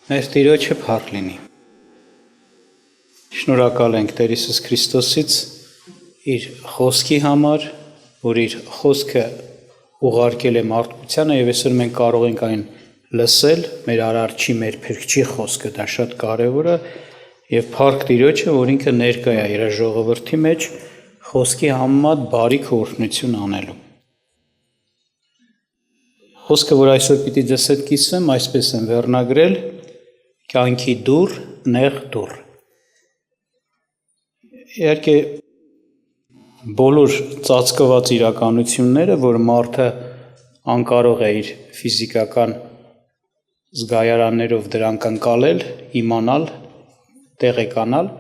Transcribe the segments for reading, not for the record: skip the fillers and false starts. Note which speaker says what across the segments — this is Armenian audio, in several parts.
Speaker 1: Մեր Տիրոջը փառք լինի։ Շնորհակալ ենք Տեր Հիսուս Քրիստոսից իր խոսքի համար, որ իր խոսքը ուղարկել է մարդկությանը եւ այսօր մենք կարող ենք այն լսել, մեր արարչի, մեր Փրկչի խոսքը, դա շատ կարեւոր է եւ փառք Տիրոջը, որ ինքը ներկա է իր ժողովրդի մեջ խոսքի համեմատ բարիք ու օրհնություն անելու։ Խոսքը, որ այսօր պիտի ձեզ հետ կիսվեմ, այսպես եմ վերնագրել. կյանքի դուռ, նեղ դուռ։ Իհարկե բոլոր ծածկված իրականությունները, որ մարդը անկարող է իր ֆիզիկական զգայարաններով դրանք ընկալել, իմանալ, տեղեկանալ,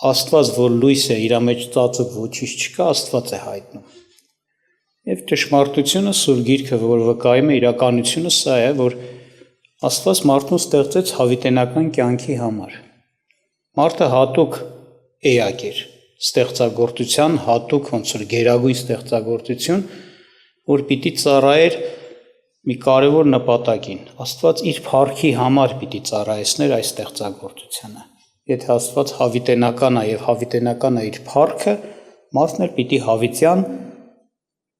Speaker 1: Աստված, որ լույս է, իր մեջ ծածկ ոչինչ չկա, Աստված է հայտնում։ Եվ ճշմարտությունը, Սուրբ Գիրքը, որ վկայում է, իրականությունը սա է, որ Աստված մարդուն ստեղծեց հավիտենական կյանքի համար։ Մարդը հատուկ էակ էր, ստեղծագործության հատուկ ոնց որ գերագույն ստեղծագործություն, որ պիտի ծառայեր մի կարևոր նպատակին։ Աստված իր փառքի համար պիտի ծառայեցներ այս ստեղծագործությանը։ Եթե Աստված հավիտենական է եւ հավիտենական է իր փառքը, մարդն էլ պիտի հավիտյան,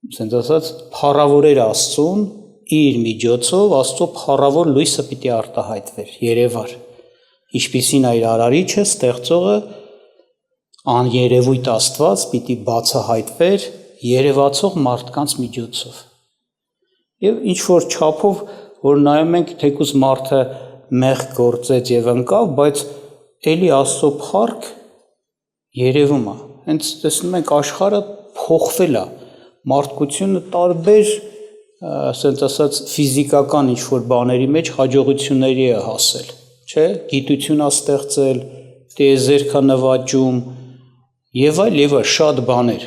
Speaker 1: ասենք ասած, փառավորեր Աստծուն իր միջոցով, Աստծո փառավոր լույսը պիտի արտահայտվեր, երևար, ինչպիսին է իր արարիչը, ստեղծողը, աներևույթ Աստված պիտի բացահայտվեր երևացող մարդկանց միջոցով։ Եվ ինչ որ չափով, որ նայում ենք, թեկուզ մարդը մեղք գործեց եւ ընկավ, բայց էլի Աստծո փառք երևում է։ Հենց տեսնում ենք աշխարհը փոխվել է, մարդկությունը տարբեր, ասենք ասած, ֆիզիկական ինչ-որ բաների մեջ հաջողությունների է հասել, չէ՞, գիտություն է ստեղծել, տիեզերք է նվաճում եւ այլ շատ բաներ։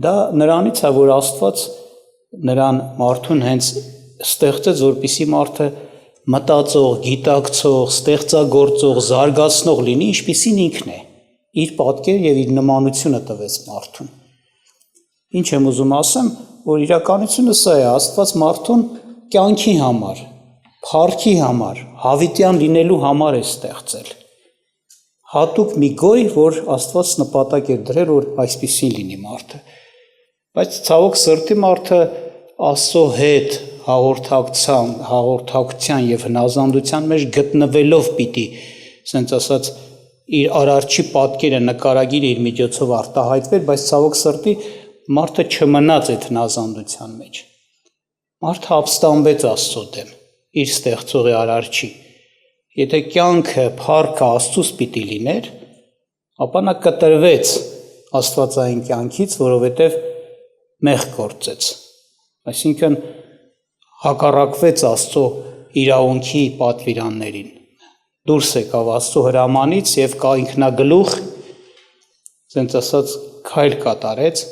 Speaker 1: Դա նրանից է, որ Աստված նրան մարդուն հենց ստեղծեց, որպեսզի մարդը մտածող, գիտակցող, ստեղծագործող, զարգացնող լինի, ինչպիսին ինքն է, իր պատկեր եւ իր նմանությունը տվեց մարդուն։ Ինչ եմ ուզում ասեմ, որ իրականությունը սա է, Աստված մարդուն կյանքի համար, փառքի համար, հավիտյան լինելու համար է ստեղծել։ Հատուկ մի գոյ, որ Աստված նպատակ էր դրել, որ այսպիսին լինի մարդը։ Բայց ցավոք սրտի մարդը Աստծո հետ հաղորդակցության եւ հնազանդության մեջ գտնվելով պիտի, ասենք ասած, իր արարչի պատկերը նկարագիրը իր միջոցով արտահայտվեր, բայց ցավոք սրտի մարդը չմնաց այդ հնազանդության մեջ։ Մարդը ապստամբեց Աստծո դեմ, իր ստեղծողի արարչի։ Եթե կյանքը, փառքը Աստծուց պիտի լիներ, ապա նա կտրվեց աստվածային կյանքից, որովհետև մեղք գործեց։ Այսինքն հակառակվեց Աստծո իրավունքի պատվիրաններին։ Դուրս եկավ Աստծո հրամանից եւ կա ինքնագլուխ, ասենք ասած, քայլ կատարեց։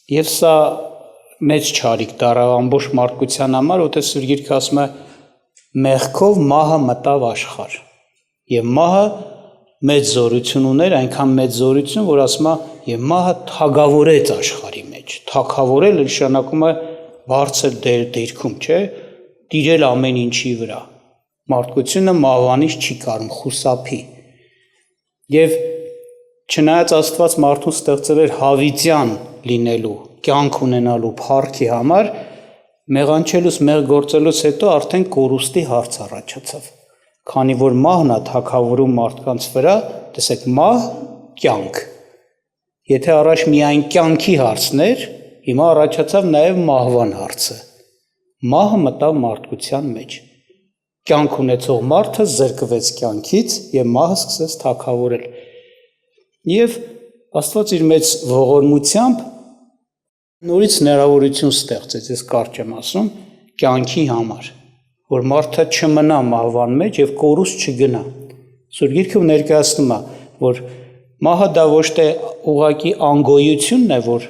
Speaker 1: Եվ սա մեծ չարիք դարավ ամբողջ մարդկության համար, որտեղ Սուրբ Գիրքը ասում է մեղքով մահը մտավ աշխարհ։ Եվ մահը մեծ զորություն ուներ, այնքան մեծ զորություն, որ ասում է եւ մահը թագավորեց աշխարհի մեջ։ Թագավորել նշանակում է բարձր դերքում, չէ՞, տիրել ամեն ինչի վրա։ Մարդկությունը մահվանից չի կարում խուսափի։ Եվ չնայած Աստված մարդուն ստեղծել էր հավիտյան լինելու, կյանք ունենալու փառքի համար, մեղանչելուց, մեղ գործելուց հետո արդեն կորուստի հարց առաջացավ։ Քանի որ մահն է թագավորում մարդկանց վրա, տեսեք, մահ, կյանք։ Եթե առաջ միայն կյանքի հարցն էր, հիմա առաջացավ նաև մահվան հարցը։ Մահը մտավ մարդկության մեջ։ Կյանք ունեցող մարդը զրկվեց կյանքից եւ մահը սկսեց թագավորել։ Եվ Աստված իր մեծ ողորմությամբ նորից հնարավորություն ստեղծեց, ես կարճ եմ ասում, կյանքի համար, որ մարդը չմնա մահվան մեջ եւ կորուստ չգնա։ Սուրբ Գիրքը ներկայացնում է, որ մահը դա ոչ թե ուղղակի անգոյությունն է, որ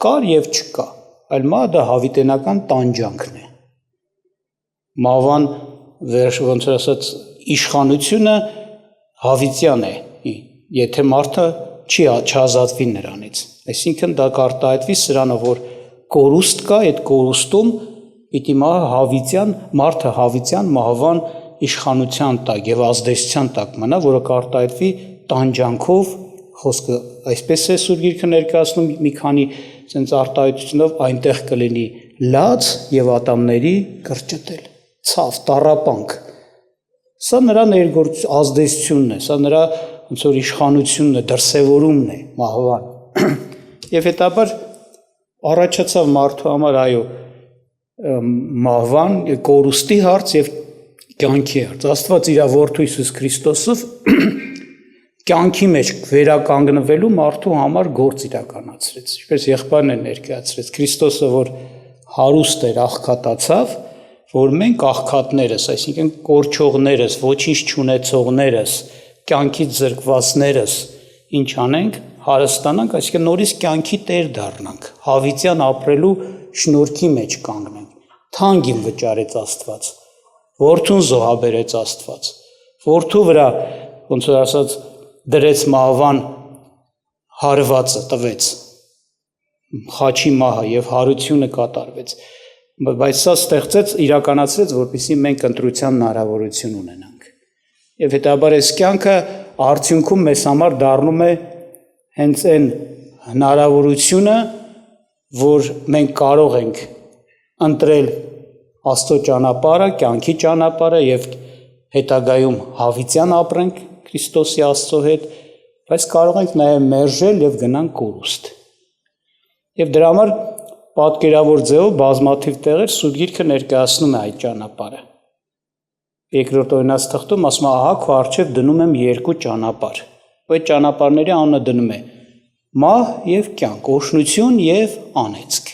Speaker 1: կար եւ չկա, այլ մահը դա հավիտենական տանջանքն է։ Մահվան ոնց որ ասած իշխանությունը հավիտյան է, եթե մարդը չազատվի նրանից։ Այսինքն դա կարտահայտվի սրանով, որ կորուստ կա, այդ կորուստում Պիտի մարդը հավիտյան մահվան իշխանության տակ եւ ազդեցության տակ մնա, որը կարտահայտվի տանջանքով, խոսքը այսպես է Սուրբ Գիրքը ներկայացնում մի քանի sense արտահայտությունով այնտեղ կլինի լաց եւ ատամների կրճտել, ցավ, տառապանք։ Սա նրա ազդեցությունն է, սա նրա ոնց որ իշխանությունն է, դրսևորումն է մահվան։ Եվ հետաբար առաջացավ մարդու համար այո մահվան կորուստի հարց եւ կյանքի հարց։ Աստված իր որդու Հիսուս Քրիստոսով կյանքի մեջ վերականգնվելու մարդու համար գործ իրականացրեց։ Ինչպես եղբայրն է ներկայացրեց Քրիստոսը, որ հարուստ էր, աղքատացավ, որ մենք աղքատներս, այսինքն կորչողներս, ոչինչ չունեցողներս, կյանքից զրկվածներս ինչ անենք, հարստանանք, այսինքն նորից կյանքի տեր դառնանք, հավիտյան ապրելու շնորհքի մեջ կանգնենք։ Թանկին վճարեց Աստված, որդուն զոհաբերեց Աստված, որդու վրա ոնց որ ասած դրեց մահվան հարվածը տվեց, խաչի մահը եւ հարությունը կատարվեց, բայց սա ստեղծեց, իրականացրեց, որպեսզի մենք ընտրության հնարավորություն ունենանք։ Եվ հետաբար այս կյանքը արդյունքում մեզ համար դառնում է հենց այն հնարավորությունը, որ մենք կարող ենք ընտրել Աստծո ճանապարհը, կյանքի ճանապարհը եւ հետագայում հավիտյան ապրենք Քրիստոսի Աստծո հետ, բայց կարող ենք նաեւ մերժել եւ գնանք կորուստ։ Եվ դրա համար պատկերավոր ձևով բազմաթիվ տեղեր Սուրբ Գիրքը ներկայացնում է այդ ճանապարհը։ Երկրորդ օրինաց թղթում ասում է, ահա քո առջև դնում եմ երկու ճանապարհ։ Այդ ճանապարհների անունը դնում է մահ եւ կյանք, օրհնություն եւ անեծք։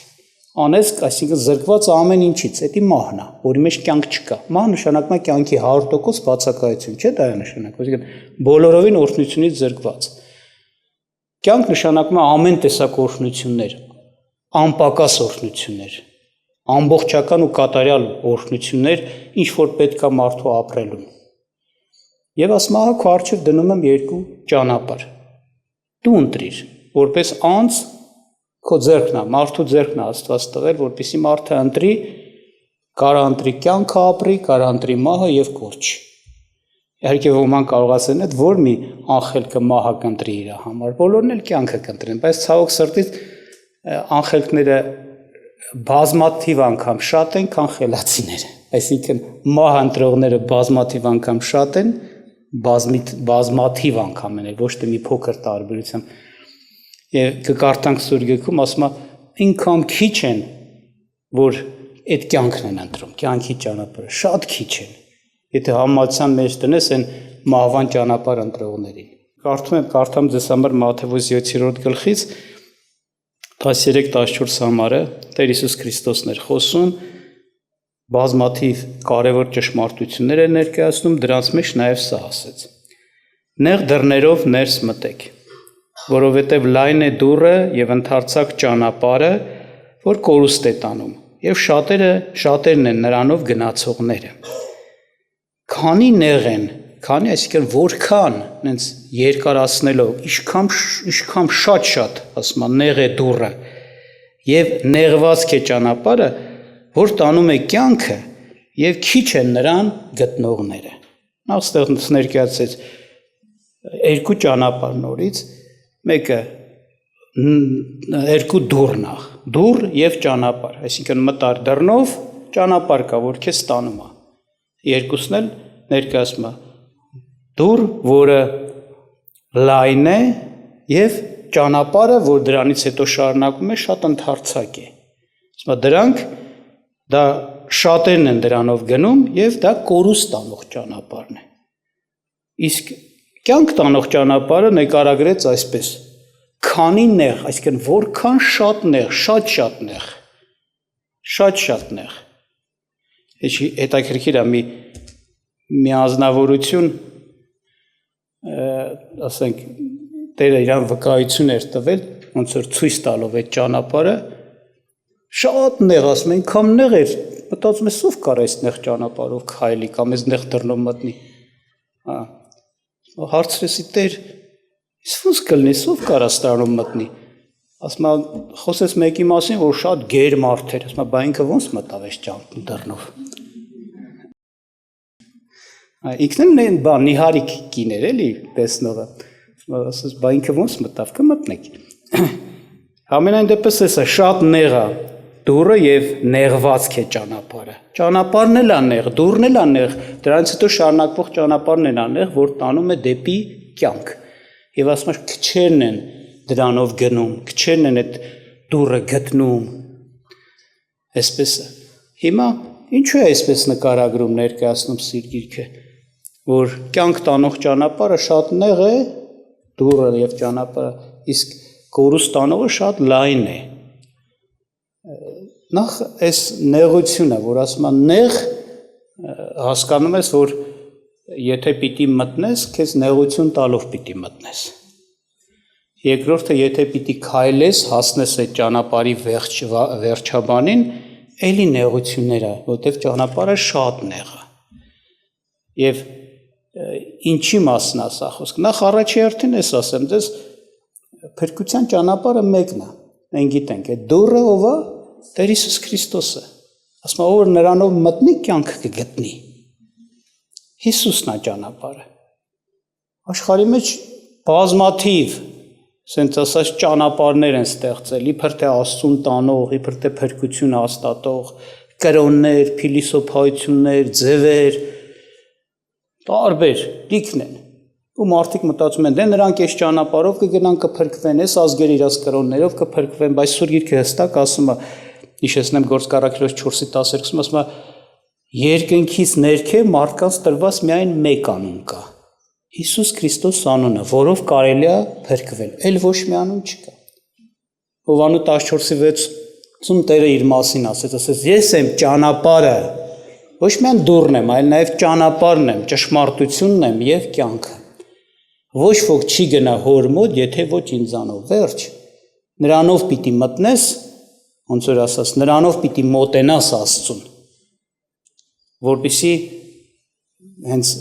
Speaker 1: Անեծք, այսինքն զրկված ամեն ինչից, դա մահն է, որի մեջ կյանք չկա։ Մահ նշանակում է կյանքի 100% բացակայություն, չէ՞ դա է նշանակում, այսինքն բոլորովին օրհնությունից զրկված։ Կյանք նշանակում է ամեն տեսակ օրհնություններ, անպակաս օրհնություններ, ամբողջական ու կատարյալ օրհնություններ, ինչ որ պետք է մարդու ապրելուն։ Եվ ասում է, քո առջև դնում եմ երկու ճանապարհ։ Դու ընտրիր, որպես անձ քո ձեռքն է, մարդու ձեռքն է Աստված տվել, որպեսզի մարդը ընտրի, կարա ընտրի կյանքը ապրի, կարա ընտրի մահը եւ կորչի։ Իհարկե ոմանք կարող ասեն, այդ որ մի անխելքը մահը կընտրի իր համար, բոլորն էլ կյանքը կընտրեն, բայց ցավոք սրտից անխելքները բազմաթիվ անգամ շատ են, քան խելացիները։ Այսինքն մահ ընտրողները բազմաթիվ անգամ շատ են, բազմաթիվ անգամ են, ոչ թե մի փոքր տարբերությամբ։ Եվ կկարդանք Սուրբ Գրքում, ասում է, ինքան քիչ են, որ այդ կյանքն են ընտրում, կյանքի ճանապարհը, շատ քիչ են։ Եթե համացան մեջ տնես են մահվան ճանապարհ ընտրողներին։ Կարդամ ձեզ համար Մատթեոս 7-րդ գլխից 13-14 համարը Տեր Հիսուս Քրիստոսն էր խոսում, բազմաթիվ կարևոր ճշմարտություններ է ներկայացնում, դրանց մեջ նաև սա ասեց. Նեղ դռներով ներս մտեք, որովհետև լայն է դուռը եւ ընդարձակ ճանապարհը, որ կորուստ է տանում, եւ շատերն են նրանով գնացողները։ Քանի նեղ են, քանի այսինքն որքան, այնց երկարացնելով, իշքան շատ, ասում եմ, նեղ է դուռը եւ նեղվածք է ճանապարհը, որ տանում է կյանքը եւ քիչ են նրան գտնողները։ Նախ ստեղ ներկայացեց երկու ճանապարհ նորից, մեկը երկու դուռ նախ, դուռ եւ ճանապարհ, այսինքն մտար դռնով ճանապարհ կա, որ քեզ տանում է։ Երկուսն էլ ներկայացում է դուռ, որը լայն է եւ ճանապարհը, որ դրանից հետո շարունակում է, շատ ընդարձակ է։ Ասում է դրանք դա շատերն են դրանով գնում եւ դա կորուստ տանող ճանապարհն է։ Իսկ կյանք տանող ճանապարհը նկարագրեց այսպես. քանի նեղ, այսինքն որքան շատ նեղ, շատ նեղ, շատ նեղ։ Հետաքրքիր է մի ազնվորություն, ասենք Տերը իրան վկայություն էր տվել, ոնց որ ցույց տալով այդ ճանապարհը, շատ նեղ, ասում են, քամ նեղ էր, մտածում ես ով կար այս նեղ ճանապարհով քայլի կամ այս նեղ դռնով մտնի։ Հարցրեցի Տեր, իսկ ո՞նց կլինի, ով կարա ստանում մտնի։ ասում է խոսես մեկի մասին, որ շատ գեր մարդ էր, ասում է բա ինքը ոնց մտավ այս դռնով։ Ինքն էլ բան նիհարիկ կիներ էլի տեսնողը, ասես բա ինքը ոնց մտավ, կմտնեք։ Համենայն դեպս էսա շատ նեղ է դուռը եւ նեղվածք է ճանապարհը։ Ճանապարհն էլ է նեղ, դուռն էլ է նեղ, դրանից հետո շարունակվող ճանապարհն էլ է նեղ, որ տանում է դեպի կյանք։ Եվ ասում է քչերն են դրանով գնում, քչերն են այդ դուռը գտնում։ Այսպես է։ Հիմա ինչու է այսպես նկարագրում ներկայացնում Սիրգիրքը, որ կյանք տանող ճանապարհը շատ նեղ է, դուռը եւ ճանապարհը, իսկ կորուստանողը շատ լայն է։ Նախ այս նեղությունը, որ ասում են նեղ, հասկանում ես, որ եթե պիտի մտնես, քեզ նեղություն տալով պիտի մտնես։ Երկրորդը, եթե պիտի քայլես, հասնես այդ ճանապարհի վերջաբանին, էլի նեղություններ է, որտեղ ճանապարհը շատ նեղ է։ Եվ ինչի մասն է սա խոսքը։ Նախ առաջի հերթին ես ասեմ, դες փրկության ճանապարհը մեկն է։ Մենք գիտենք, այդ դուռը ով է, Տեր Հիսուս Քրիստոսը։ Ասում է, ով նրանով մտնի, կյանք կգտնի։ Հիսուսն է ճանապարհը։ Աշխարհի մեջ բազմաթիվ, ասենց ասած, ճանապարհներ են ստեղծել, իբր թե Աստծուն տանող, իբր թե փրկություն հաստատող, կրոններ, փիլիսոփայություններ, ձևեր, տարբեր, լիքն են։ Ու մարդիկ մտածում են, դե նրանք այս ճանապարհով կգնան կփրկվեն, այս ազգերը իրաց կրոններով կփրկվեն, բայց Սուրբ Գիրքը հստակ ասում է, հիշեցնեմ Գործք Առաքելոց 4:12-ում ասում է, երկնքից ներքև մարդկանց տրված միայն մեկ անուն կա։ Հիսուս Քրիստոս անունը, որով կարելի է փրկվել, այլ ոչ մի անուն չկա։ Հովհաննես 14:6-ում Տերը իր մասին ասեց, ես եմ ճանապարհը, ոչ միայն դուռն եմ, այլ նաև ճանապարհն եմ, ճշմարտությունն եմ եւ կյանքը։ Ոչ ոք չի գնա հոր մոտ, եթե ոչ ինձանով, վերջ, նրանով պիտի մտնես, ոնց որ ասած, նրանով պիտի մոտենաս Աստծուն, որպեսզի հենց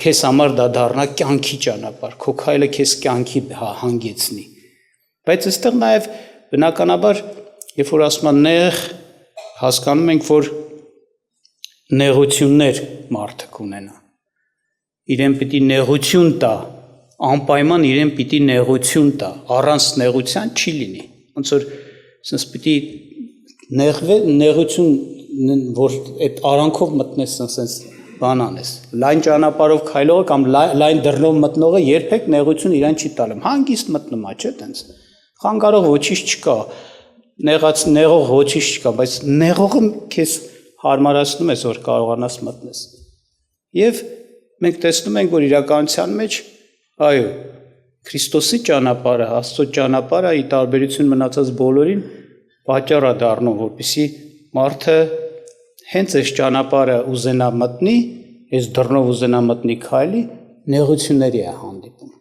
Speaker 1: քեզ համար դա դառնա կյանքի ճանապարհ, քո քայլը քեզ կյանքի հանգեցնի։ Բայց այստեղ նաև բնականաբար, երբ որ ասում են նեղ, հասկանում ենք, որ նեղություններ մարդը կունենա։ Իրեն պիտի նեղություն տա, անպայման իրեն պիտի նեղություն տա, առանց նեղության չի լինի։ Ոնց որ ասես պիտի նեղություն, որ այդ արանքով մտնես, ասես բան անես։ Լայն ճանապարհով քայլողը կամ լայն դռնով մտնողը երբեք նեղություն իրան չի տալում։ Հանգիստ մտնում է, չէ՞ տենց։ Խանգարող ոչինչ չկա, նեղող ոչինչ չկա, բայց նեղողը քեզ հարմարացնում ես, որ կարողանաս մտնես։ Եվ մենք տեսնում ենք, որ իրականության մեջ այո, Քրիստոսի ճանապարհը, Աստծո ճանապարհը ի տարբերություն մնացած բոլորին պատճառ է դառնում, որպեսզի մարդը հենց այս ճանապարհը ուզենա մտնի, այս դռնով ուզենա մտնի քայլի, նեղությունների է հանդիպում։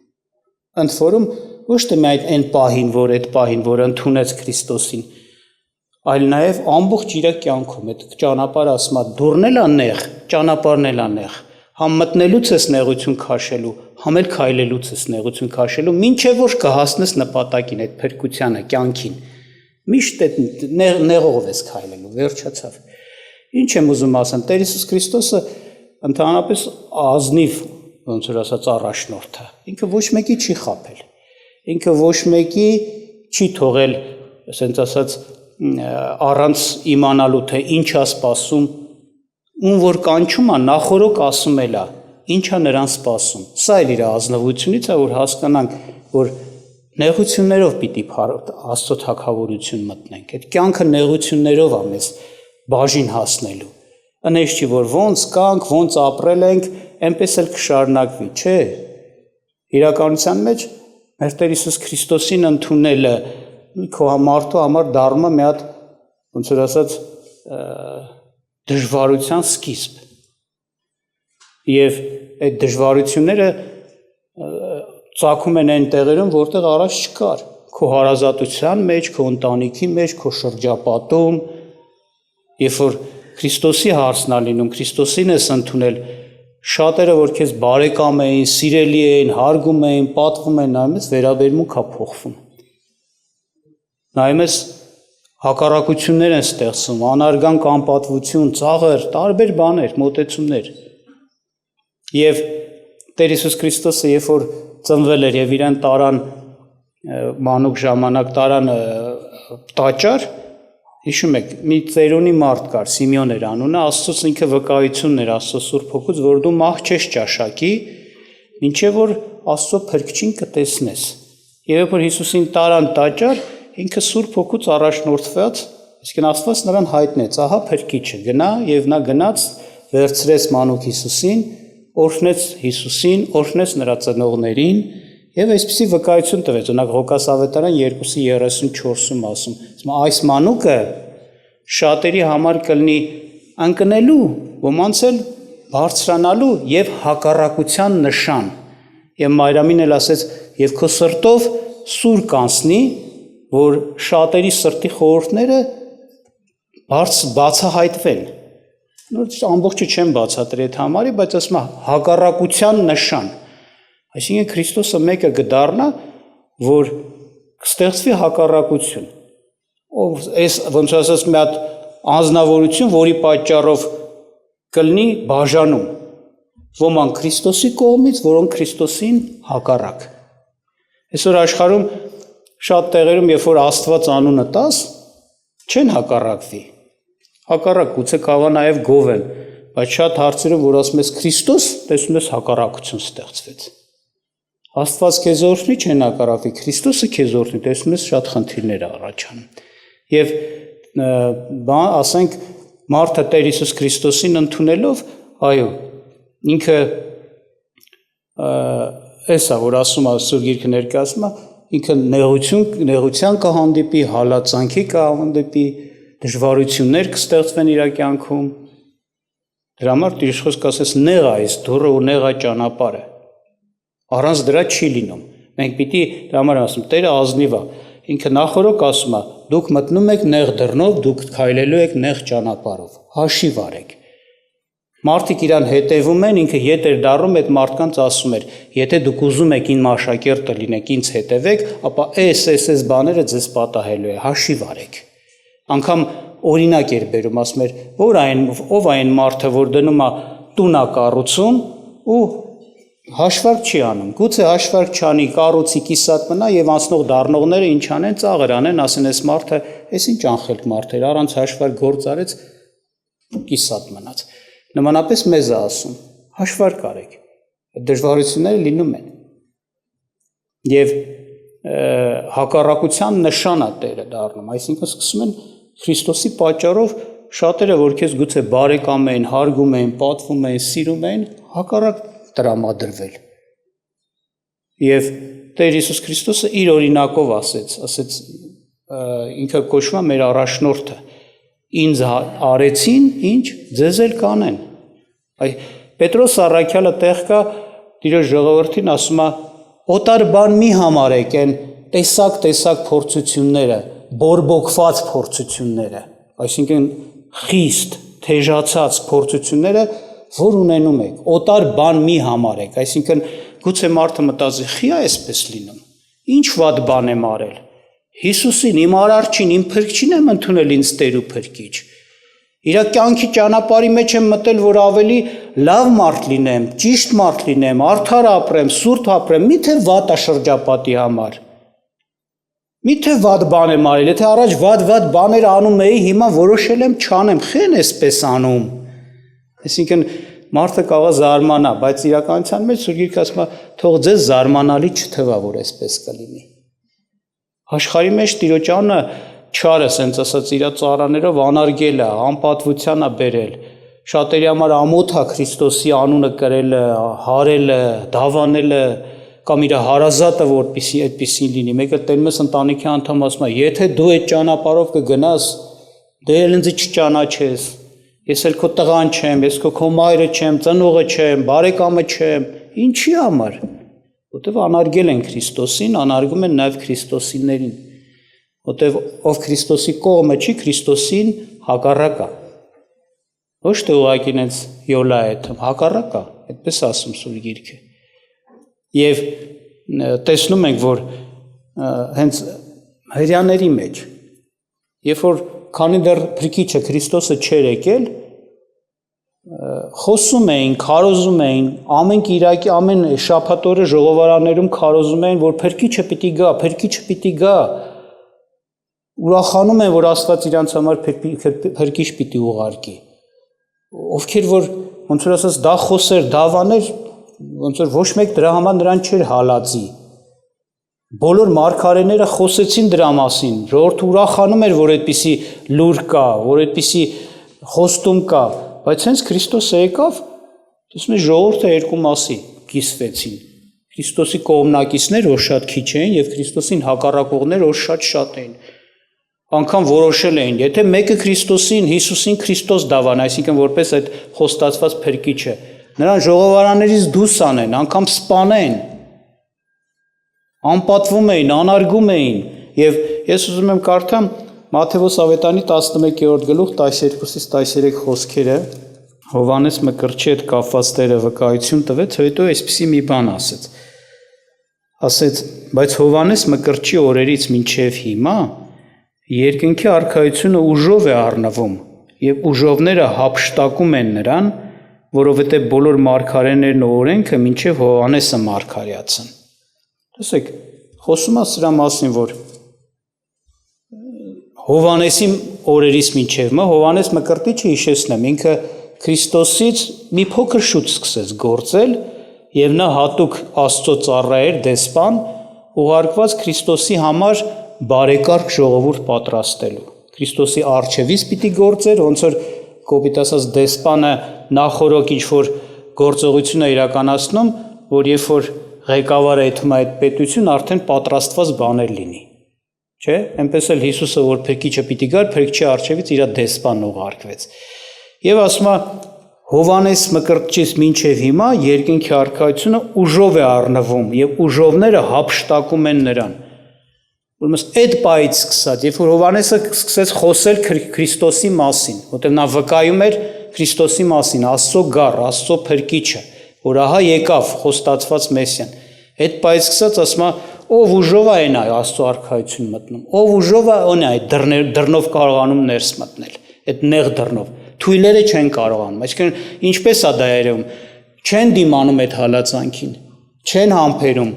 Speaker 1: Ընդ որում ոչ թե միայն այն պահին, որ ընդունեց Քրիստոսին, այլ նաև ամբողջ իր կյանքում այդ ճանապարհը ասում է դուռն էլ է նեղ, ճանապարհն էլ է նեղ։ Համ մտնելուց ես նեղություն քաշելու, համ էլ քայլելուց ես նեղություն քաշելու, մինչև որ կհասնես նպատակին, այդ փրկությանը, կյանքին։ Միշտ այդ նեղով ես քայլելու, վերջացավ։ Ինչ եմ ուզում ասեմ, Տեր Հիսուս Քրիստոսը ընդհանրապես ազնիվ, ոնց որ ասած, առաջնորդ է։ Ինքը ոչ մեկի չի խաբել։ Ինքը ոչ մեկի չի թողել, ասենց ասած, առանց իմանալու թե ինչ է սպասում, ում որ կանչում է, նախորոք ասում էլ է, ինչ է նրան սպասում։ Սա էլ իր ազնվությունից է, որ հասկանանք, որ նեղություններով պիտի Աստծո թագավորություն մտնենք։ Այդ կյանքը նեղություններով է մեզ բաժին հասնելու։ Անես չի, որ ոնց կանք, ոնց ապրել ենք, այնպես էլ կշարունակվի, չէ։ Իրականության մեջ մեր Տեր Հիսուս Քրիստոսին ընդունելը քո մարդու համար դառնում է մի հատ, ոնց որ ասած, դժվարության սկիզբ։ Եվ այդ դժվարությունները ծագում են այն տեղերում, որտեղ առաջ չկար։ Քո հարազատության մեջ, քո ընտանիքի մեջ, քո շրջապատում, երբ որ Քրիստոսի հարցն է լինում, Քրիստոսին ես ընդունել, շատերը, որ քեզ բարեկամ էին, սիրելի էին, հարգում էին, պատվում էին, նայում ես, վերաբերմունք է փոխվում։ նայում ես հակառակություններ են ստեղծում, անարգանք անպատվություն, ծաղր, տարբեր բաներ, մոտեցումներ։ Եվ Տեր Հիսուս Քրիստոսը երբ որ ծնվել էր եւ իրեն տարան մանուկ ժամանակ տարան տաճար, հիշում եք, մի ծերունի մարդ կար, Սիմեոն էր անունը, Աստծոց ինքը վկայությունն էր Աստծո Սուրբ Հոգուց, որ դու մահ չես ճաշակի, մինչև որ Աստծո փրկչին կտեսնես։ Եվ երբ որ Հիսուսին տարան տաճար, ինքը Սուրբ Հոգուց առաջնորդված, իսկ Աստված նրան հայտնեց, ահա փրկիչը, գնա, եւ նա գնաց, վերցրեց մանուկ Հիսուսին, օրհնեց Հիսուսին, օրհնեց նրա ծնողներին, եւ այսպիսի վկայություն տվեց, օրինակ Ղուկաս ավետարան 2:34-ում ասում, այս մանուկը շատերի համար կլինի ընկնելու, ոմանց էլ բարձրանալու եւ հակառակության նշան։ Եվ Մարիամին էլ ասեց, եւ քո սրտով սուր կանցնի, որ շատերի սրտի խորհուրդները բացահայտվեն։ Ամբողջը չեմ բացատրի այդ համարի, բայց ասում է հակառակության նշան։ Այսինքն Քրիստոսը մեկը կդառնա, որ կստեղծվի հակառակություն։ Այս ոնց ասած մի հատ անձնավորություն, որի պատճառով կլինի բաժանում։ Ոմանք Քրիստոսի կողմից, որոնք Քրիստոսին հակառակ։ Այսօր աշխարհում շատ տեղերում, երբ որ Աստված անունը տաս, չեն հակառակվի։ Հակառակ գուցե կավա նաև գովեն, բայց շատ հարցերում, որ ասում ես Քրիստոս, տեսնում ես հակառակություն ստեղծվեց։ Աստված քեզ օրհնի, չեն հակառակվի, Քրիստոսը քեզ օրհնի, տեսնում ես շատ խնդիրներ առաջանում։ Եվ ասենք մարդը Տեր Հիսուս Քրիստոսին ընդունելով, այո, ինքը էսա որ ասում է Սուրբ Գիրքը ներկայացնում է, ինքը նեղության կհանդիպի, հալածանքի կհանդիպի, դժվարություններ կստեղծվեն իր կյանքում։ Դրա համար Տիրոջ խոսքը ասես նեղ է այս դուռը ու նեղ է ճանապարհը։ Առանց դրա չի լինում։ Մենք պիտի դրա համար ասում, Տերը ազնիվ է։ Ինքը նախորոք ասում է, դուք մտնում եք նեղ դռնով, դուք քայլելու եք նեղ ճանապարհով։ Հաշիվ արեք։ Մարդիկ իրան հետևում են, ինքը ետ էր դառնում այդ մարդկանց ասում էր, եթե դուք ուզում եք իմ աշակերտը լինեք, ինձ հետևեք, ապա այս բաները ձեզ պատահելու է, հաշիվ արեք։ Անկամ օրինակ էր բերում, ասում էր, ով այն մարդը, որ դնում է տունա կառուցում ու հաշվարկ չի անում, գուցե հաշվարկ չանի, կառուցի կիսատ մնա եւ անցնող դառնողները ինչ անեն, ծաղր անեն, ասեն այս մարդը, այս ինչ անխելք մարդ էր, առանց հաշվարկ գործ արեց, կիսատ մնաց։ Նմանապես մեզ է ասում, հաշվարկ արեք, դժվարությունները լինում են։ Եվ հակառակության նշան է Տերը դառնում, այսինքն սկսում են Քրիստոսի պատճառով շատերը, որ քեզ գուցե բարեկամ են, հարգում են, պատվում են, սիրում են, հակառակ տրամադրվել։ Եվ Տեր Հիսուս Քրիստոսը իր օրինակով ասեց, ինքը կոչվում է մեր առաջնորդը, ինձ արեցին, ինչ ձեզ էլ կանեն։ Պետրոս առաքյալը տեղ կա Տիրոջ ժողովրդին ասում է, օտար բան մի համարեք են տեսակ փորձությունները, բորբոքված փորձությունները, այսինքն խիստ, թեժացած փորձությունները, որ ունենում եք, օտար բան մի համարեք, այսինքն գուցե մարդը մտածի, խի այսպես լինում, ինչ վատ բան եմ արել, Հիսուսին, իմ արարչին, իմ փրկչին եմ ընդունել ինձ Տեր ու փրկիչ, իր կյանքի ճանապարհի մեջ եմ մտել, որ ավելի լավ մարդ լինեմ, ճիշտ մարդ լինեմ, արդար ապրեմ, սուրբ ապրեմ, միթե վատ է շրջապատի համար, միթե վատ բան եմ արել, եթե առաջ վատ բաներ անում էի, հիմա որոշել եմ չանեմ, խեն էսպես անում։ Այսինքն մարդը կարող է զարմանա, բայց իրականության մեջ Սուրբ Գիրքը ասում է, թող ձեզ զարմանալի չթվա, որ այսպես կլինի։ Աշխարհի մեջ Տիրոջանը չարը, ասենց ասած, իր ծառաներով անարգել է, անպատվության է բերել։ Շատերի համար ամոթ է Քրիստոսի անունը կրելը, հարելը, դավանելը, կամ իր հարազատը, որպեսզի այդպեսին լինի։ Մեկը տենում ես ընտանիքի անդամ ասում է, եթե դու այդ ճանապարհով կգնաս, դե ինձ չճանաչես։ Ես էլ քո տղան չեմ, ես քո մայրը չեմ, ծնողը չեմ, բարեկամը չեմ, ինչի համար։ Որտեվ անարգել են Քրիստոսին, անարգում են նաև քրիստոսիներին։ Որտեվ ով Քրիստոսի կողմը չի, Քրիստոսին հակառակ է։ Ոչ թե ուղղակի ինձ յոլա է, հակառակ է, այդպես ասում Սուրբ Գիրքը։ Եվ տեսնում ենք, որ հենց հրյաների մեջ, երբ որ քանի դեռ Փրկիչը Քրիստոսը չէր եկել, խոսում էին, քարոզում էին, ամեն կիրակի, ամեն շաբաթ օրը ժողովարաններում քարոզում էին, որ Փրկիչը պիտի գա, Փրկիչը պիտի գա, ուրախանում են, որ Աստված իրանց համար Փրկիչ պիտի ուղարկի, ովքեր որ ոնց որ ասած դա խոսեր, դավաներ, ոնց որ ոչ մեկ դրա համար նրան չէր հալածի, բոլոր մարգարեները խոսեցին դրա մասին, ժողովուրդը ուրախանում էր, որ այդպիսի լուր կա, որ այդպիսի խոստում կա, բայց հենց Քրիստոսը եկավ, տեսնում եք ժողովուրդը երկու մասի կիսվեցին, Քրիստոսի կողմնակիցներ որ շատ քիչ էին եւ Քրիստոսին հակառակողներ որ շատ էին, անգամ որոշել էին, եթե մեկը Քրիստոսին, Հիսուսին Քրիստոս դավան, այսինքն որպես այդ խոստացված Փրկիչը, նրան ժողովարաններից դուրս անեն, անգամ սպանեն, անպատվում էին, անարգում էին, եւ ես ուզում եմ կարդամ Մատթեոս ավետարանի 11-րդ գլուխ 12-ից 13 խոսքերը, Հովհաննես Մկրտչի հետ կապված Տերը վկայություն տվեց, հետո այսպիսի մի բան ասեց, բայց Հովհաննես Մկրտչի օրերից մինչև հիմա երկնքի արքայությունը ուժով է առնվում, եւ ուժովները հափշտակում են նրան, որովհետեւ բոլոր մարգարեներն ու օրենքը մինչև Հովհաննեսը մարգարեացան։ Տեսեք, խոսում է սրա մասին, որ Հովհաննեսի օրերից մինչև Հովհաննես Մկրտիչը հիշեցնեմ, ինքը Քրիստոսից մի փոքր շուտ սկսեց գործել եւ նա հատուկ Աստծո ծառա էր, դեսպան, ուղարկված Քրիստոսի համար բարեկարգ ժողովուրդ պատրաստելու։ Քրիստոսի արչևից պիտի գործեր, ոնց որ կոպիտ ասած դեսպանը նախորոք ինչ որ գործողություն է իրականացնում, որ երբ որ ղեկավարը այդում այդ պետություն արդեն պատրաստված բաներ լինի։ Չէ՞, այնպես էլ Հիսուսը որ Փրկիչը պիտի գար, Փրկչի արչևից իր դեսպանն ուղարկվեց։ Եվ ասում է Հովհաննես Մկրտչից մինչև հիմա երկնքի արքայությունը ուժով է առնվում եւ ուժովները հափշտակում են նրան։ Ուրեմն այդ պայից սկսած, երբ որ Հովհաննեսը սկսեց խոսել Քրիստոսի մասին, որտեղ նա վկայում էր Քրիստոսի մասին, Աստծո գառ, Աստծո Փրկիչը, որ ահա եկավ խոստացված Մեսիան։ Այդ պայից սկսած ասում է ով ուժով է նա Աստծո արքայություն մտնում, ով ուժով է նա այդ դռնով կարողանում ներս մտնել, այդ նեղ դռնով, թույլերը չեն կարողանում, այսինքն ինչպես է դա երևում, չեն դիմանում այդ հալածանքին, չեն համբերում,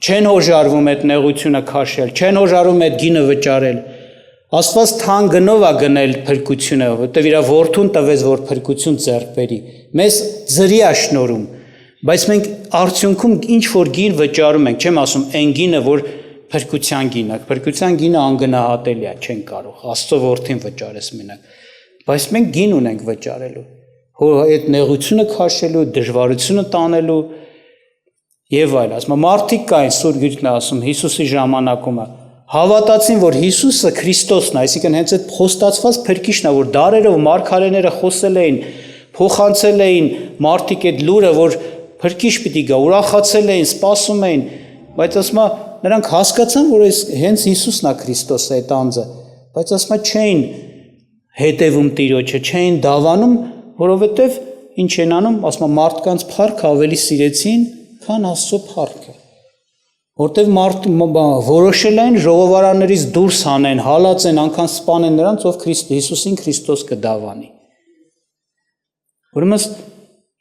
Speaker 1: չեն հոժարվում այդ նեղությունը քաշել, չեն հոժարվում այդ գինը վճարել, Աստված թան գնով է գնել փրկությունը, որտեղ իր որդուն տվեց, որ փրկություն ձեռք բերի, մեզ ձրի է շնորհում, բայց մենք արդյունքում ինչ որ գին վճարում ենք, չեմ ասում այն գինը, որ փրկության գինը անգնահատելի է, չեն կարող, Աստծո որդին վճարես մենակ, բայց մենք գին ունենք վճարելու, այդ նեղությունը քաշելու, դժվարությունը տանելու եւ այլ, ասում մարդիկ կային, Սուրբ Գիրքն է ասում, Հիսուսի ժամանակում հավատացին, որ Հիսուսը Քրիստոսն է, այսինքն հենց այդ խոստացված Փրկիչն է, որ դարերով մարգարեները խոսել էին, փոխանցել էին մարդիկ այդ լուրը, որ Փրկիչ պիտի գա, ուրախացել էին, սպասում էին, բայց ասում է նրանք հասկացան, որ հենց Հիսուսն է Քրիստոսը, այդ անձը, բայց ասում է չէին հետևում Տիրոջը, չէին դավանում, որովհետև ինչ են անում, ասում է մարդկանց փառքը ավելի սիրեցին, քան Աստծո փառքը, որտեղ որոշել են ժողովարաններից դուրս հանեն, հալածեն, անգամ սպանեն նրանց, ով Հիսուսին Քրիստոս կդավանի։ Ուրեմն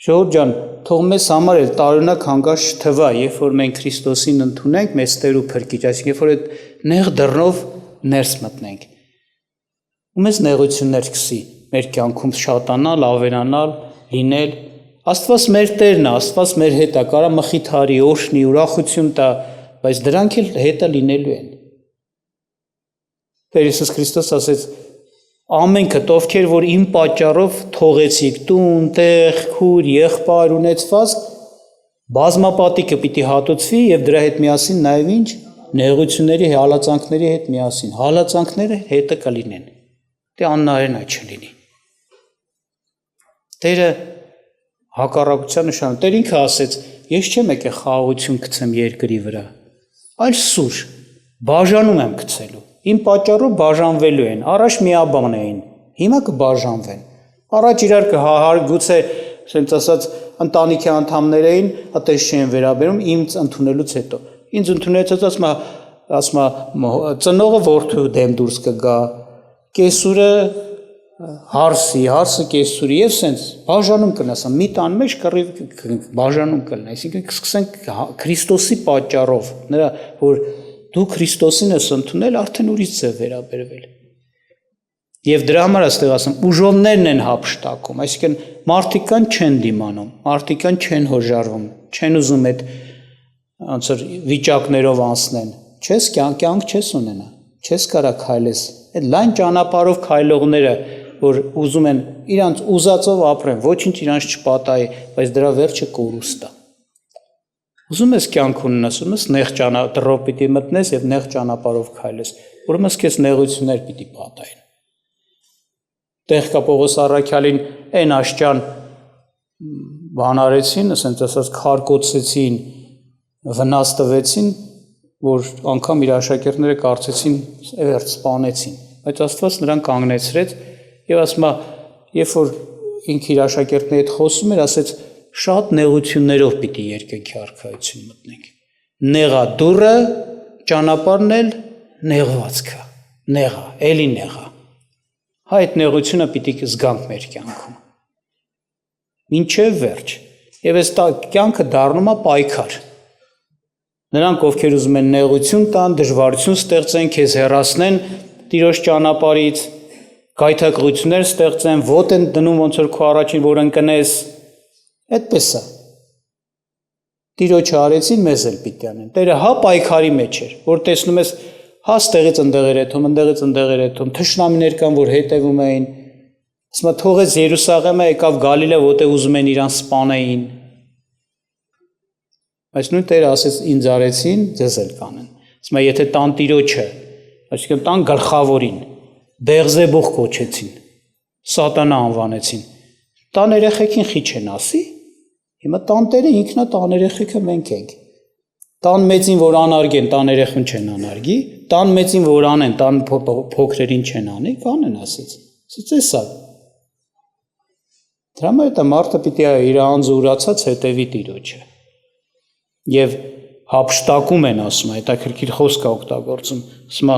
Speaker 1: ժողովուրդ ջան, թող մեզ համար էլ տարօրինակ հանգած չթվա, երբ որ մենք Քրիստոսին ընդունենք, մեզ Տեր ու Փրկիչ, այսինքն երբ որ այդ նեղ դռնով ներս մտնենք, ու մեզ նեղություններ սկսի մեր կյանքում շատանալ, ավելանալ, լինել, Աստված մեր Տերն է, Աստված մեր հետ է, կարա մխիթարի, օրհնի, ուրախություն տա, բայց դրանք էլ հետը լինելու են։ Տեր Հիսուս Քրիստոս ասեց. ամենքդ ովքեր որ իմ պատճառով թողեցիք տուն, տեղ, քուր, եղբայր ունեցված, բազմապատիկը պիտի հատուցվի եւ դրա հետ միասին նաեւ ինչ նեղությունների, հալածանքների հետ միասին, հալածանքները հետը կլինեն։ Դե աննայեն այդ չլինի։ Տերը հակառակության նշան, Տեր ինքը ասեց, ես չեմ եկել խաղաղություն գցեմ երկրի վրա, այլ սուր, բաժանում եմ գցելու, իմ պատճառով բաժանվելու են, առաջ միաբան էին, հիմա կբաժանվեն, առաջ իրար գուցե, ասենց ասած, ընտանիքի անդամներ էին, այդպես չեն վերաբերում, ինձ ընդունելուց հետո, ինձ ընդունելուց հետո ասում ասма ծնողը որդու դեմ դուրս կգա, կեսուրը հարսը կեսուրի եւ սենց բաժանում կլինի, ասա մի տան մեջ կռիվ բաժանում կլինի, այսինքն կսկսենք Քրիստոսի պատճառով, նրա որ դու Քրիստոսին ես ընդունել, արդեն ուրիշ է վերաբերվել։ Եվ դրա համար այստեղ ասեմ, ուժովներն են հափշտակում, այսինքն մարդիկան չեն դիմանում, մարդիկան չեն հոժարվում, չեն ուզում այդ ոնց որ վիճակներով անցնեն, չես կյանք չես ունենա, չես կարա քայլես, այդ լայն ճանապարհով քայլողները, որ ուզում են իրանց ուզածով ապրեն, ոչինչ իրանց չպատահի, բայց դրա վերջը կորուստ է։ Ուզում ես կյանք ունենաս, ուզում ես նեղ ճանապարհով պիտի մտնես եւ նեղ ճանապարհով քայլես, ուրեմն քեզ նեղություններ պիտի պատահեն։ Տեղ կա Պողոս Առաքյալին այն աշճան բանարեցին, ասենց ասած քարկոցեցին, վնաս տվեցին, որ անգամ իր աշակերտները կարծեցին վերջ սպանեցին, բայց Աստված նրան կանգնեցրեց եւ ասում է, երբ որ ինքը իր աշակերտների հետ խոսում էր, ասեց շատ նեղություններով պիտի երկնքի արքայություն մտնենք։ Նեղա դուռը, ճանապարհն էլ նեղվածքա, նեղա, էլի նեղա։ Այդ նեղությունը պիտի զգանք մեր կյանքում։ Մինչև վերջ։ Եվ այս կյանքը դառնում է պայքար։ Նրանք, ովքեր ուզում են նեղություն տան, դժվարություն ստեղծեն, քեզ հեռացնեն Տիրոջ ճանապարհից, գայթակղություններ ստեղծեն, ոտ են դնում ոնց որ քո առաջին, որ ընկնես, այդպես է։ Տիրոջը արեցին, մեզ էլ պիտի անեն։ Տերը հա պայքարի մեջ էր, որ տեսնում ես հա ստեղից ընդեղեր եթում, ընդեղից ընդեղեր եթում, թշնամիներ կան, որ հետևում էին, ասում թողեց Երուսաղեմը, եկավ Գալիլե, որտեղ ուզում են իրան սպանեին։ Բայց նույն Տերը ասեց ինձ արեցին, ձեզ էլ կանեն։ Ասում եթե տան Տիրոջը, այսինքն տան գլխավորին, Բեղզեբուղ կոչեցին, Սատանա անվանեցին, տան երեխեքին խի չեն ասի, հիմա տան Տերը ինքնա տան երեխեքը մենք ենք։ Տան մեծին, որ անարգեն, տան երեխուն չեն անարգի, տան մեծին, որ անեն, տան փոքրերին չեն անի, կանեն ասեց։ Ասեց էսա։ Դրա համար դա մարդը պիտի իր անձը ուրացած հետևի Տիրոջը։ Եվ հափշտակում են ասում, հետաքրքիր խոսք է օգտագործում, ասում է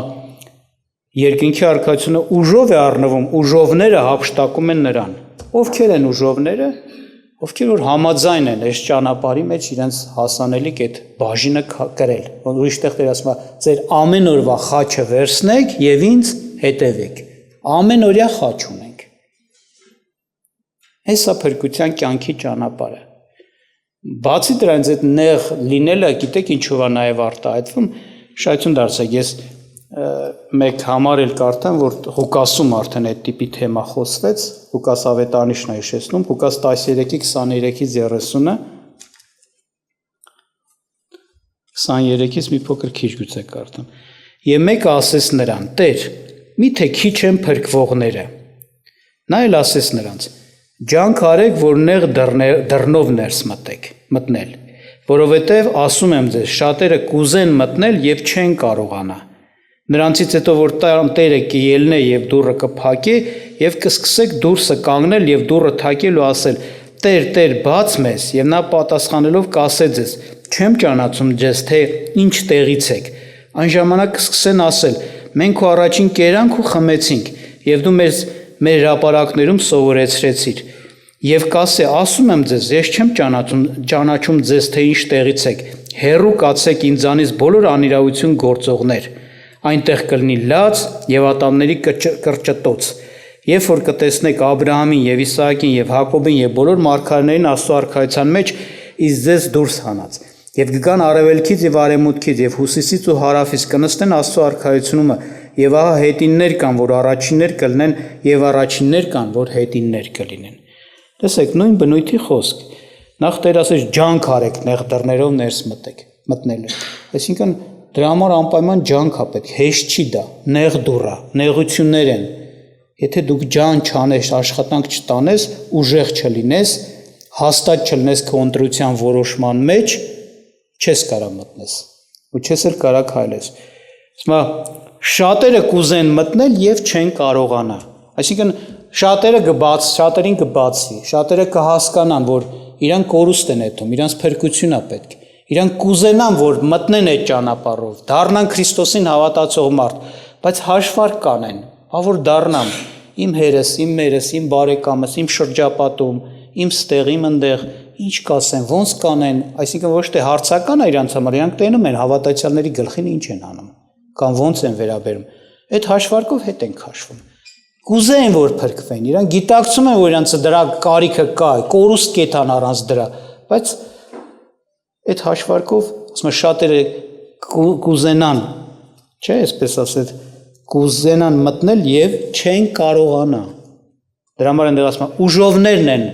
Speaker 1: երկնքի արքայությունը ուժով է առնվում, ուժովները հափշտակում են նրան։ Ովքեր են ուժովները, ովքեր որ համաձայն են այս ճանապարհի մեջ իրենց հասանելիք այդ բաժինը կրել։ Ուրիշ տեղեր ասում է, ձեր ամեն օրվա խաչը վերցնեք եւ ինձ հետևեք։ Ամեն օրյա խաչ ունենք։ Հեսա փրկության կյանքի ճանապարհը։ Բացի դրանից այդ նեղ լինելը, գիտեք ինչով է նաև արտահայտվում, շայթուն դարձեք, ես մեկ համար էլ կարդամ, որ Ղուկասում արդեն այդ տիպի թեմա խոսվեց, Ղուկաս ավետարանիչն է հիշեցնում, Ղուկաս 13-ի 23-ից 30-ը 23-ից մի փոքր քիչ գուցե կարդամ։ Եվ մեկը ասեց նրան. Տեր, միթե քիչ են փրկվողները։ Նա էլ ասեց նրանց. Ջանք արեք, որ նեղ դռնով ներս մտնել, որովհետև ասում եմ ձեզ, շատերը կուզեն մտնել եւ չեն կարողանա։ Նրանցից հետո որ Տերը կելնե եւ դուռը կփակե եւ կսկսեք դուրսը կանգնել եւ դուռը թակել ու ասել. Տեր, Տեր, բաց մեզ, եւ նա պատասխանելով կասե ձեզ. Չեմ ճանաչում ձեզ, թե ինչ տեղից եք։ Այն ժամանակ կսկսեն ասել. Մենք քո առաջին կերանք ու խմեցինք, եւ դու մեր հրապարակներում սովորեցրեցիր։ Եվ կասե, ասում եմ ձեզ, ես չեմ ճանաչում ձեզ, թե ինչ տեղից եք։ Հեռու կացեք ինձանից բոլոր անիրավություն գործողներ։ Այնտեղ կլինի լաց եւ ատամների կրճտոց։ Երբ որ կտեսնեք Աբրահամին եւ Իսահակին եւ Հակոբին եւ բոլոր մարգարեներին Աստծո արքայության մեջ, իս ձեզ դուրս հանած։ Եվ կգան արևելքից եւ արևմուտքից եւ հյուսիսից ու հարավից կնստեն Աստծո արքայությունը, եւ ահա հետիններ կան, որ առաջիններ կլինեն, եւ առաջիններ կան, որ հետիններ կլինեն։ Տեսեք, նույն բնույթի խոսք։ Նախ Տեր ասեց ջանք արեք նեղ դռներով ներս մտնելու։ Այսինքն դրա համար անպայման ջանք է պետք, հեշտ չի դա, նեղ դուռ է, նեղություններ են։ Եթե դուք ջան չանես, աշխատանք չտանես, ուժեղ չլինես, հաստատ չլինես քո ընտրության որոշման մեջ, չես կարա մտնես, ու չես էլ կարա քայլես։ Հիմա շատերը կուզեն մտնել եւ չեն կարողանա։ Այսինքն շատերին կբացի, շատերը կհասկանան, որ իրանք կորուստ են հետում, իրանց փրկություն է պետք։ Իրանք կուզենան, որ մտնեն այդ ճանապարհով, դառնան Քրիստոսին հավատացող մարդ, բայց հաշվարկ կանեն, որ դառնամ իմ հերս, իմ մերս, իմ բարեկամս, իմ շրջապատում, իմ ստեղ, իմ ընդեղ, ինչ կասեն, ոնց կանեն, այսինքն ոչ թե հարցական է իրանց համար, իրանք տենում են հավատացյալների գլխին ինչ են անում, կամ ոնց են վերաբերում, այդ հաշվարկով հետ են քաշվում, կուզեն, որ փրկվեն, իրանք գիտակցում են, որ իրանց դրա կարիքը կա, կորուստ կետան առանց դրա, բայց այդ հաշվարկով, ասում եմ, շատերը կուզենան, չէ, այսպես ասած, կուզենան մտնել եւ չեն կարողանա։ Դրա համար են ասում, ուժովներն են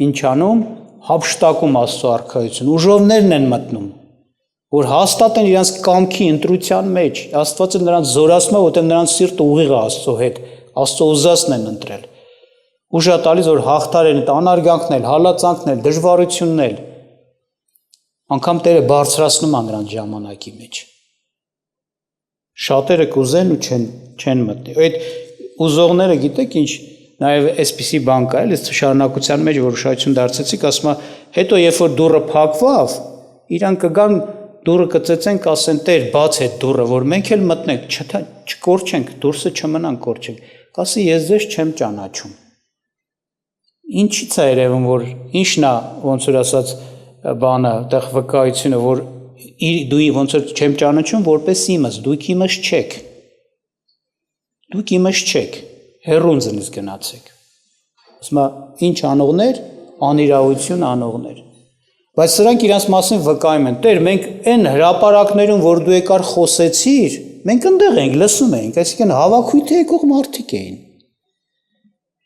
Speaker 1: ինչ անում, հափշտակում Աստծո արքայություն, ուժովներն են մտնում, որ հաստատեն իրենց կամքի ընտրության մեջ, Աստվածը նրանց զորացնում է, որտեղ նրանց սիրտը ուղիղ է Աստծո հետ, Աստծո ուզածն են ընտրել։ Ուժա տալիս, որ հաղթարեն այդ անարգանքն էլ, հալածանքն էլ, դժվարությունն էլ, անգամ Տերը բարձրացնում է նրանց ժամանակի մեջ։ Շատերը կուզեն ու չեն մտնի։ Այդ ուզողները գիտեք ինչ, նաև այսպիսի բան կա, էլի շարունակության մեջ որ ուշադրություն դարձեցիք, ասում է, հետո երբ որ դուռը փակվավ, իրանք կգան դուռը կծեցեն, կասեն Տեր, բաց այդ դուռը, որ մենք էլ մտնենք, չկորչենք, դուրսը չմնանք կորչենք։ Կասի ես ձեզ չեմ ճանաչում։ Ինչի՞ց է երևում, որ ինչն է, ոնց որ ասած բանը, այդտեղ վկայությունը, որ դու ոնց որ չեմ ճանաչում, որպես իմս, դուք իմս չեք։ Դուք իմս չեք, հեռուն ձնից գնացեք։ Ասում է, ինչ անողներ, անիրավություն անողներ։ Բայց սրանք իրանց մասին վկայում են, Տեր, մենք այն հրապարակներում, որ դու եկար խոսեցիր, մենք ընդեղ ենք, լսում ենք, այսինքն հավաքույթի եկող մարդիկ էին։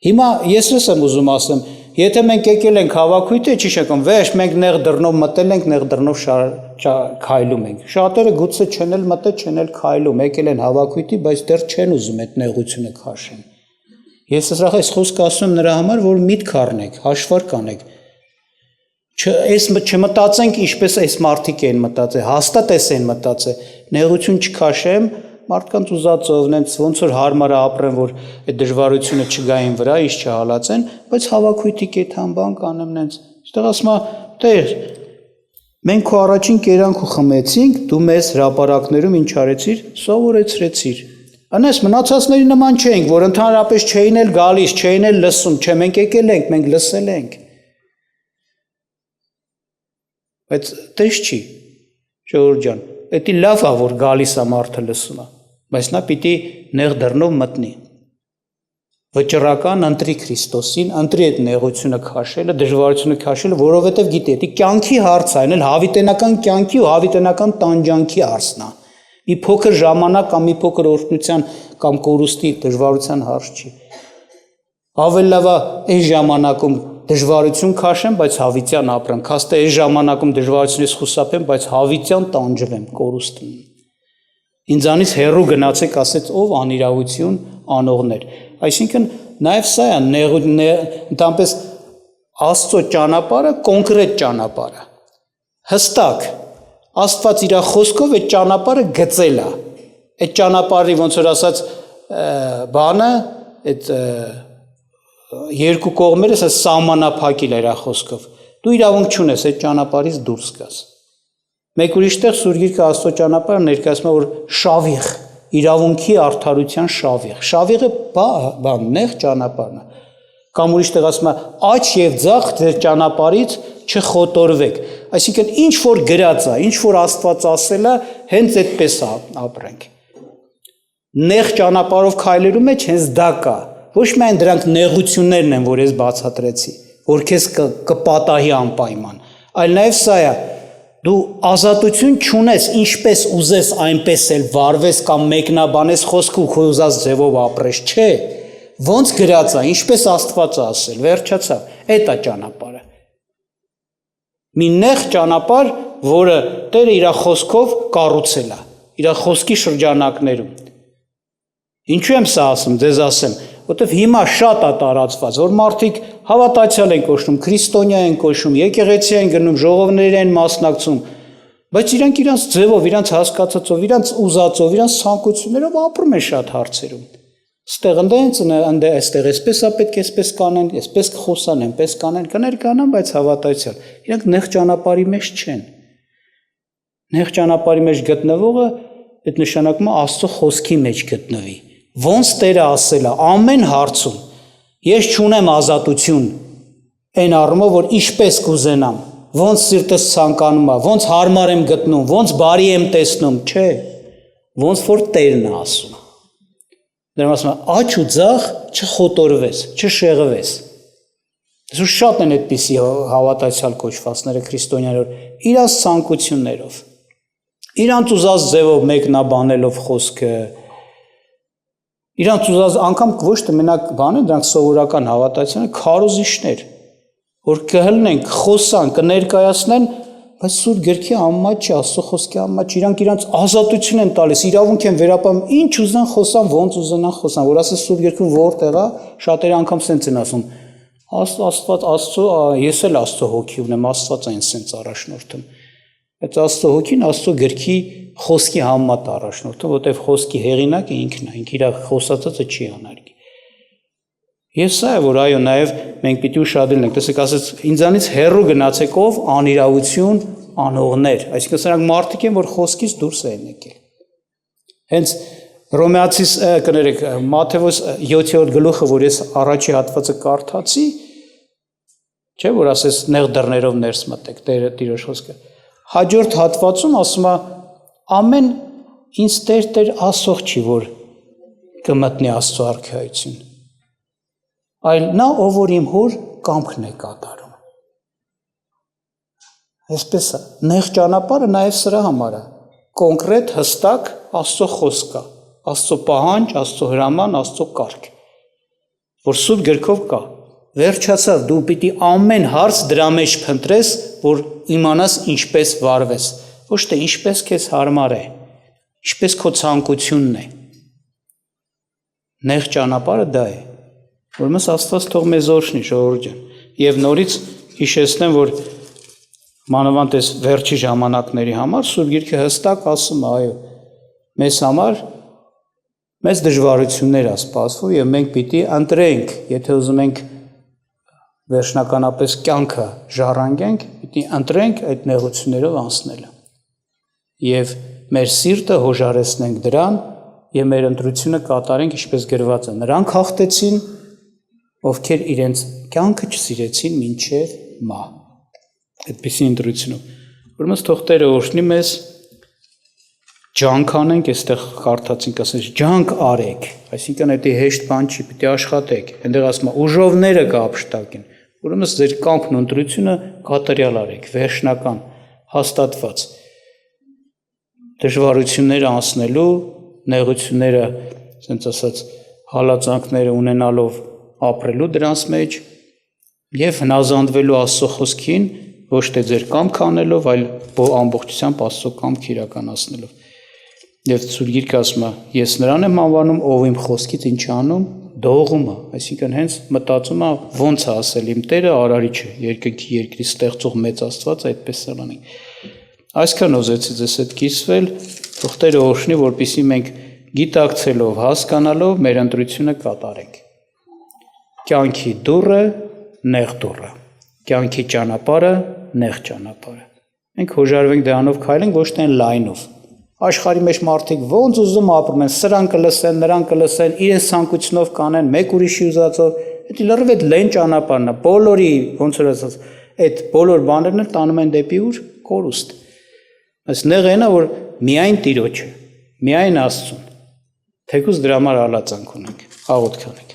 Speaker 1: Հիմա ես եմ ուզում ասեմ, եթե մենք եկել ենք հավաքույթի, չի շակում, վերջ մենք նեղ դռնով մտել ենք, նեղ դռնով քայլում ենք։ Շատերը գուցե չեն էլ մտել, չեն էլ քայլում, եկել են հավաքույթի, բայց դեռ չեն ուզում այդ նեղությունը քաշեն։ Ես սրախ այս խոսքը ասում եմ նրա համար, որ միտք առնեք, հաշվարկ անեք։ Չմտածենք ինչպես այս մարդիկ են մտածել, հաստատ են մտածել, նեղություն չքաշեմ, մարդկանց ուզածով, նենց ոնց որ հարմար է ապրեն, որ այդ դժվարությունը չգային վրա, ինչ չհալածեն, բայց հավաքույթի կեթան բան կանեմ նենց։ Այստեղ ասում է, Տեր, մենք քո առաջին կերանք ու խմեցինք, դու մեզ հրապարակներում ինչ արեցիր, սովորեցրեցիր։ Անես մնացածների նման չենք, որ ընդհանրապես չէին էլ գալիս, չէին էլ լսում, չէ, մենք եկել ենք, մենք լսել ենք։ Բայց տես չի, Ժողովուրդ ջան, դա լավ է, որ գալիս է մարդը լսում է, բայց նա պիտի նեղ դռնով մտնի։ Վճռական ընտրի Քրիստոսին, ընտրի այդ նեղությունը քաշելը, դժվարությունը քաշելը, որովհետև գիտի, դա կյանքի հարց է, այլ հավիտենական կյանքի ու հավիտենական տանջանքի հարցն է։ Մի փոքր ժամանակ կամ մի փոքր օրհնության կամ կորուստի դժվարության հարց չի։ Ավելի լավ է այս ժամանակում դժվարություն քաշեմ, բայց հավիտյան ապրեմ, քան թե այս ժամանակում դժվարությունից խուսափեմ, բայց հավիտյան տանջվեմ, կորուստն։ Ինձանից հեռու գնացեք, ասեց ով անիրավություն անողներ։ Այսինքն նաև սա է ընդամպես Աստծո ճանապարհը, կոնկրետ ճանապարհը։ Հստակ Աստված իր խոսքով այդ ճանապարհը գծել է։ Այդ ճանապարհի ոնց որ ասած բանը, այդ երկու կողմերս է սահմանափակել իր խոսքով։ Դու իրավունք չունես այդ ճանապարհից դուրս գաս։ Մեկ ուրիշ տեղ Սուրբ Գիրքը Աստծո ճանապարհը ներկայացնում է, որ շավիղ, իրավունքի արդարության շավիղ։ Շավիղը բան, նեղ ճանապարհն է։ Կամ ուրիշ տեղ ասում է, աջ եւ ձախ ձեր ճանապարհից չխոտորվեք։ Այսինքն ինչ որ գրած է, ինչ որ Աստված ասել է, հենց այդպես ապրենք։ Նեղ ճանապարհով քայլելու մեջ հենց դա կա։ Ոչ միայն դրանք նեղություններն են, որ ես բացատրեցի, որ քեզ կպատահի անպայման, այլ նաև սա է, դու ազատություն չունես, ինչպես ուզես, այնպես էլ վարվես կամ մեկնաբանես խոսքը ու քո ուզած ձևով ապրես, չէ, ոնց գրած է, ինչպես Աստված է ասել, վերջացավ, այդ է ճանապարհը։ Մի նեղ ճանապարհ, որը Տերը իր խոսքով կառուցել է, իր խոսքի շրջանակներում։ Ինչու եմ սա ասում, ձեզ ասեմ, որտեվ հիմա շատ է տարածված, որ մարդիկ հավատացյալ են կոչվում, քրիստոնյա են կոչվում, եկեղեցի են գնում, ժողովների են մասնակցում, բայց իրանք իրանց ձևով, իրանց հասկացածով, իրանց ուզածով, իրանց ցանկություններով ապրում են շատ հարցերում։ Ստեղ ընդ այստեղ էսպես է պետք էսպես կանեն, էսպես կխոսան, այնպես կանեն, կներկանան, բայց հավատացյալ։ Իրանք նեղ ճանապարհի մեջ չեն։ Նեղ ճանապարհի մեջ գտնվողը այդ նշանակում է Աստծո խոսքի մեջ գտնվի։ Ոնց Տերը ասել է ամեն հարցում։ Ես չունեմ ազատություն այն առումով, որ ինչպես կուզենամ, ոնց սիրտս ցանկանում է, ոնց հարմար եմ գտնում, ոնց բարի եմ տեսնում, չէ, ոնց որ Տերն է ասում։ Դրա ասում է աջ ու ձախ չխոտորվես, չշեղվես։ Այսօր շատ են այդպիսի հավատացյալ կոչվածները քրիստոնյաներ, իրանց ցանկություններով, իրանց ուզած ձևով մեկնաբանելով խոսքը, իրանց ուզած անգամ ոչ թե մենակ բանը, դրանք սովորական հավատացյալներ, քարոզիչներ, որ կհլնեն, խոսան, կներկայացնեն, բայց Սուրբ Գրքի համեմատ չի, Աստծո խոսքի համեմատ չի, իրանք իրանց ազատություն են տալիս, իրավունք են վերապահում, ինչ ուզեն խոսան, ոնց ուզենան խոսան, որ ասես Սուրբ Գրքում որտեղ է, շատերը անգամ սենց են ասում, Աստծո, ես էլ Աստծո հոգի ունեմ, Աստված այն սենց առաջնորդում։ Այդ Աստծո հոգին Աստծո Գրքի խոսքի համեմատ առաջնորդում, որտեղ խոսքի հեղինակը ինքն է, ինքը իր խոսածածը չի անարգի։ Ես սա է, որ այո, նաև մենք պիտի ուշադրել ենք, տեսեք, ասեց, ինձանից հեռու գնացեք ով անիրավություն անողներ, այսինքն սրանք մարդիկ են, որ խոսքից դուրս են եկել։ Հենց Հռոմեացիս կներեք, Մատթեոս 7-րդ գլուխը, որ ես առաջի հատվածը կարդացի, չէ, որ ասես նեղ դռներով ներս մտեք, Տիրոջ խոսքը։ Հաջորդ հատվածում ասում է ամեն ինձ Տեր ասող չի, որ կմտնի Աստծո արքայություն, այլ նա, ով որ իմ հոր կամքն է կատարում։ Այսպես է, նեղ ճանապարհը նաև սրա համար է, կոնկրետ հստակ Աստծո խոսք կա, Աստծո պահանջ, Աստծո հրաման, Աստծո կարգ, որ Սուրբ Գրքով կա։ Վերջացավ, դու պիտի ամեն հարց դրա մեջ փնտրես, որ իմանաս ինչպես վարվես, ոչ թե ինչպես քեզ հարմար է, ինչպես քո ցանկությունն է։ Նեղ ճանապարհը դա է։ Ուրեմն Աստված թող մեզ օրհնի, ժողովուրդ ջան, եւ նորից հիշեցնեմ, որ մանավանդ այս վերջի ժամանակների համար Սուրբ Գիրքը հստակ ասում է, այո, մեզ համար մեծ դժվարություններ է սպասվում եւ մենք պիտի ընտրենք, եթե ուզում ենք վերջնականապես կյանքը ժառանգենք, պիտի ընտրենք այդ նեղություններով անցնելը։ Եվ մեր սիրտը հոժարեցնենք դրան եւ մեր ընտրությունը կատարենք ինչպես գրված է։ Նրանք հաղթեցին, ովքեր իրենց կյանքը չսիրեցին մինչև մահ։ Այդպիսի ընտրությունով։ Ուրեմն թող Տերը օրհնի մեզ, ջանք անենք, այստեղ կարդացինք, ասես ջանք արեք, այսինքն դա հեշտ բան չի, պիտի աշխատեք։ Այնտեղ ասում է ուժովները կապշտակեն։ Ուրեմն ձեր կամքն ու ընտրությունը կատարյալ արեք, վերջնական, հաստատված։ Դժվարությունները անցնելու, նեղությունները, ասենց ասած, հալածանքները ունենալով ապրելու դրանց մեջ եւ հնազանդվելու Աստծո խոսքին, ոչ թե ձեր կամք անելով, այլ ամբողջությամբ Աստծո կամք իրականացնելով։ Եվ Սուրբ Գիրքը ասում է, ես նրան եմ անվանում, ով իմ խոսքից ինչ անում, դողում է, այսինքն հենց մտածում է, ոնց է ասել իմ Տերը արարիչը, երկնքի երկրի ստեղծող մեծ Աստված, այդպես սրանենք։ Այսքան ուզեցի ձեզ հետ կիսվել, թող Տերը օրհնի, որպեսզի մենք գիտակցելով, հասկանալով մեր ընտրությունը կատարենք։ Կյանքի դուռը, նեղ դուռը, կյանքի ճանապարհը, նեղ ճանապարհը։ Մենք հոժարվենք դրանով քայլենք, ոչ թե լայնով։ Աշխարհի մեջ մարդիկ ոնց ուզում ապրում են, սրանք կլսեն, նրանք կլսեն, իրենց ցանկությունով կանեն, մեկ ուրիշի ուզածով, դա լրիվ այդ լայն ճանապարհն է, բոլորի, ոնց որ ասած, այդ բոլոր բաներն տանում են դեպի ուր կորուստ։ Այս նեղն է, որ միայն Տիրոջը, միայն Աստծուն, թեկուզ դրա համար հալածանք ունենք, աղոթք անենք։